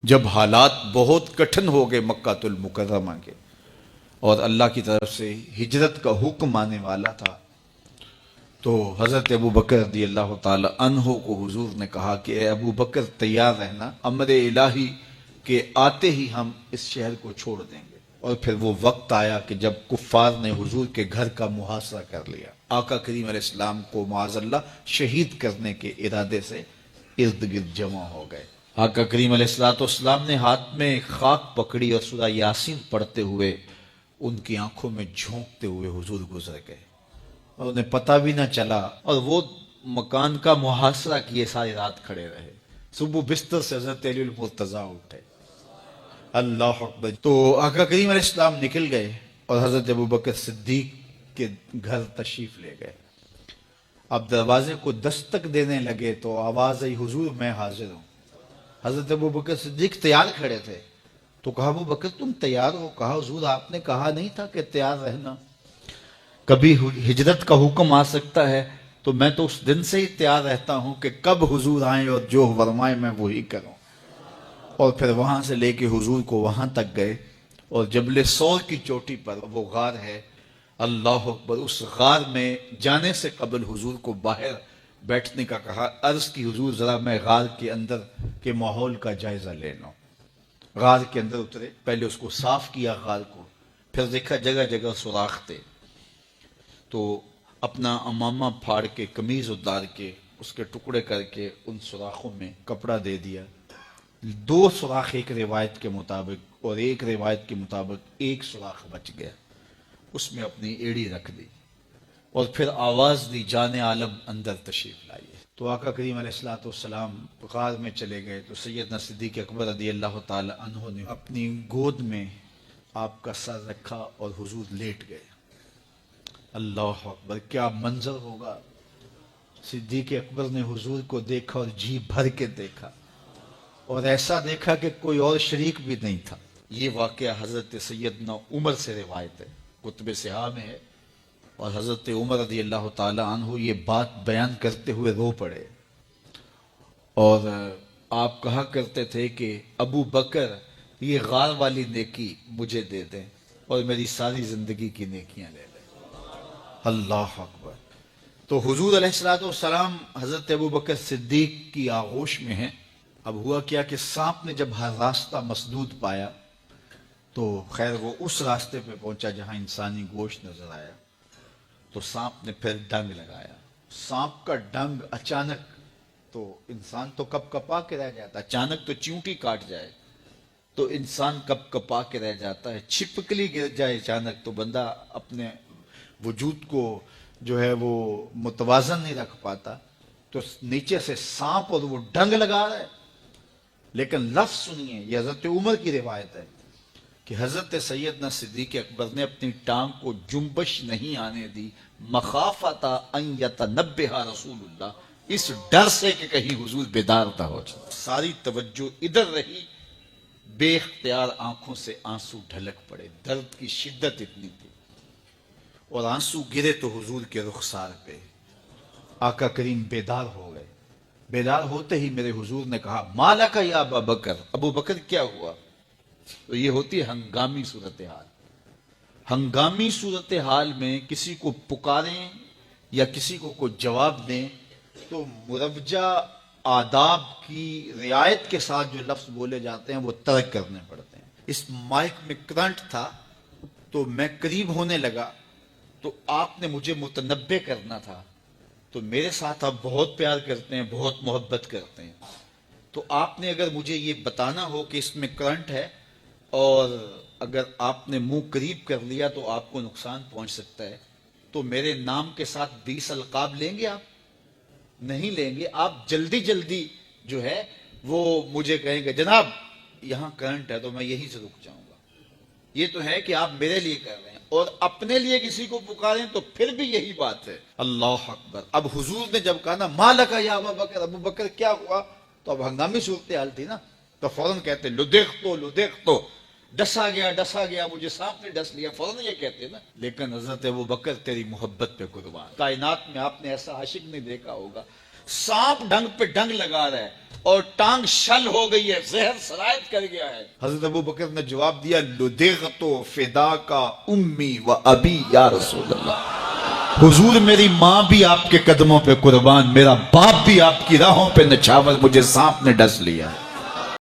جب حالات بہت کٹھن ہو گئے مکہ المکرمہ کے اور اللہ کی طرف سے ہجرت کا حکم آنے والا تھا، تو حضرت ابو بکر رضی اللہ تعالی عنہ کو حضور نے کہا کہ اے ابو بکر تیار رہنا، امر الہی کے آتے ہی ہم اس شہر کو چھوڑ دیں گے۔ اور پھر وہ وقت آیا کہ جب کفار نے حضور کے گھر کا محاصرہ کر لیا، آقا کریم علیہ السلام کو معاذ اللہ شہید کرنے کے ارادے سے ارد گرد جمع ہو گئے۔ آقا کریم علیہ السلام نے ہاتھ میں خاک پکڑی اور سورہ یاسین پڑھتے ہوئے ان کی آنکھوں میں جھونکتے ہوئے حضور گزر گئے اور انہیں پتہ بھی نہ چلا، اور وہ مکان کا محاصرہ کیے ساری رات کھڑے رہے۔ صبح بستر سے حضرت علی المرتضیٰ اٹھے، اللہ اکبر، تو آقا کریم علیہ السلام نکل گئے اور حضرت ابو بکر صدیق کے گھر تشریف لے گئے۔ اب دروازے کو دستک دینے لگے تو آواز آئی، حضور میں حاضر ہوں۔ حضرت ابو بکر صدیق تیار کھڑے تھے، تو کہا ابو بکر تم تیار ہو؟ کہا حضور آپ نے کہا نہیں تھا کہ تیار رہنا، کبھی ہجرت کا حکم آ سکتا ہے تو میں تو اس دن سے ہی تیار رہتا ہوں کہ کب حضور آئیں اور جو فرمائے میں وہی کروں۔ اور پھر وہاں سے لے کے حضور کو وہاں تک گئے، اور جبل سور کی چوٹی پر وہ غار ہے، اللہ اکبر، اس غار میں جانے سے قبل حضور کو باہر بیٹھنے کا کہا، عرض کی حضور ذرا میں غار کے اندر کے ماحول کا جائزہ لے لوں۔ غار کے اندر اترے، پہلے اس کو صاف کیا غار کو، پھر دیکھا جگہ جگہ سوراخ تھے، تو اپنا امامہ پھاڑ کے قمیض اتار کے اس کے ٹکڑے کر کے ان سوراخوں میں کپڑا دے دیا۔ دو سوراخ ایک روایت کے مطابق اور ایک روایت کے مطابق ایک سوراخ بچ گیا، اس میں اپنی ایڑی رکھ دی اور پھر آواز دی، جان عالم اندر تشریف لائیے۔ تو آقا کریم علیہ السلام غار میں چلے گئے تو سیدنا صدیق اکبر رضی اللہ تعالی عنہ نے اپنی گود میں آپ کا سر رکھا اور حضور لیٹ گئے۔ اللہ اکبر، کیا منظر ہوگا! صدیق اکبر نے حضور کو دیکھا اور جی بھر کے دیکھا، اور ایسا دیکھا کہ کوئی اور شریک بھی نہیں تھا۔ یہ واقعہ حضرت سیدنا عمر سے روایت ہے، کتب صحاح میں ہے، اور حضرت عمر رضی اللہ تعالی عنہ یہ بات بیان کرتے ہوئے رو پڑے، اور آپ کہا کرتے تھے کہ ابو بکر یہ غار والی نیکی مجھے دے دیں اور میری ساری زندگی کی نیکیاں لے لیں۔ اللہ اکبر۔ تو حضور علیہ السلام حضرت ابو بکر صدیق کی آغوش میں ہیں۔ اب ہوا کیا کہ سانپ نے جب ہر راستہ مسدود پایا تو خیر وہ اس راستے پہ پہنچا جہاں انسانی گوشت نظر آیا، تو سانپ نے پھر ڈنگ لگایا۔ سانپ کا ڈنگ اچانک، تو انسان تو کپ کپا کے رہ جاتا ہے، اچانک تو چیونٹی کاٹ جائے تو انسان کپ کپا کے رہ جاتا ہے، چھپکلی گر جائے اچانک تو بندہ اپنے وجود کو جو ہے وہ متوازن نہیں رکھ پاتا، تو نیچے سے سانپ اور وہ ڈنگ لگا رہا ہے۔ لیکن لفظ سنیے، یہ حضرت عمر کی روایت ہے کہ حضرت سیدنا صدیق اکبر نے اپنی ٹانگ کو جنبش نہیں آنے دی، مخافت ان یتنبہ رسول اللہ، اس ڈر سے کہ کہیں حضور بیدار نہ ہو جائے۔ ساری توجہ ادھر رہی، بے اختیار آنکھوں سے آنسو ڈھلک پڑے، درد کی شدت اتنی تھی، اور آنسو گرے تو حضور کے رخسار پہ۔ آقا کریم بیدار ہو گئے، بیدار ہوتے ہی میرے حضور نے کہا، مالک یا ابا بکر، ابو بکر کیا ہوا؟ تو یہ ہوتی ہے ہنگامی صورتحال۔ ہنگامی صورتحال میں کسی کو پکاریں یا کسی کو کوئی جواب دیں تو مروجہ آداب کی رعایت کے ساتھ جو لفظ بولے جاتے ہیں وہ ترک کرنے پڑتے ہیں۔ اس مائک میں کرنٹ تھا تو میں قریب ہونے لگا، تو آپ نے مجھے متنبہ کرنا تھا، تو میرے ساتھ آپ بہت پیار کرتے ہیں، بہت محبت کرتے ہیں، تو آپ نے اگر مجھے یہ بتانا ہو کہ اس میں کرنٹ ہے اور اگر آپ نے منہ قریب کر لیا تو آپ کو نقصان پہنچ سکتا ہے، تو میرے نام کے ساتھ 20 القاب لیں گے؟ آپ نہیں لیں گے، آپ جلدی جلدی جو ہے وہ مجھے کہیں گے جناب یہاں کرنٹ ہے، تو میں یہیں سے رک جاؤں گا۔ یہ تو ہے کہ آپ میرے لیے کر رہے ہیں، اور اپنے لیے کسی کو پکاریں تو پھر بھی یہی بات ہے۔ اللہ اکبر۔ اب حضور نے جب کہا نا مالک یا ابا بکر، ابو بکر کیا ہوا، تو اب ہنگامی صورتحال تھی نا، تو فوراً کہتے لدغتو، ڈسا گیا، مجھے سانپ نے ڈس لیا، فوراً یہ کہتے نا۔ لیکن حضرت ابو بکر تیری محبت پہ قربان، کائنات میں آپ نے ایسا عاشق نہیں دیکھا ہوگا، سانپ ڈنگ پہ ڈنگ لگا رہا ہے اور ٹانگ شل ہو گئی ہے، زہر سرایت کر گیا ہے۔ حضرت ابو بکر نے جواب دیا لدغت فداک امی و ابی یا رسول اللہ، حضور میری ماں بھی آپ کے قدموں پہ قربان، میرا باپ بھی آپ کی راہوں پہ نچھاور، مجھے سانپ نے ڈس لیا ہے۔